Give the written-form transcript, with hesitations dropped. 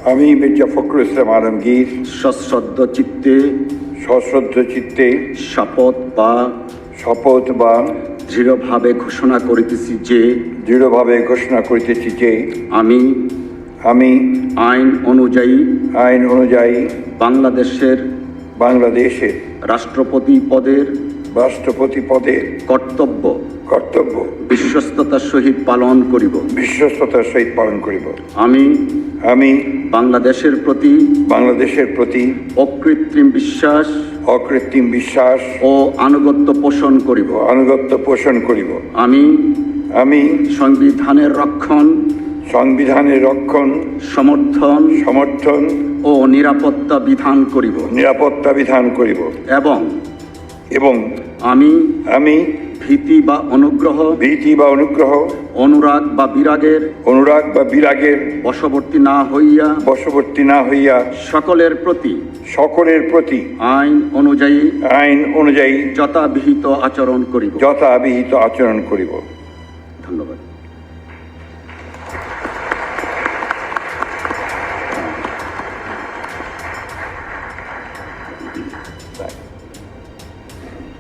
আমি মির্জা ফখরুল ইসলাম আলমগীর সশ্রদ্ধ চিত্তে শপথ বা দৃঢ়ভাবে ঘোষণা করিতেছি যে আমি আইন অনুযায়ী বাংলাদেশের রাষ্ট্রপতি পদের কর্তব্য বিশ্বস্ততার সহিত পালন করিব। আমি বাংলাদেশের প্রতি অকৃত্রিম বিশ্বাস ও আনুগত্য পোষণ করিব। আমি সংবিধানের রক্ষণ সমর্থন ও নিরাপত্তা বিধান করিব এবং আমি ভীতি বা অনুগ্রহ অনুরাগ বা বিরাগের বশবর্তী না হইয়া সকলের প্রতি আইন অনুযায়ী যথাবিহিত আচরণ করিব। ধন্যবাদ।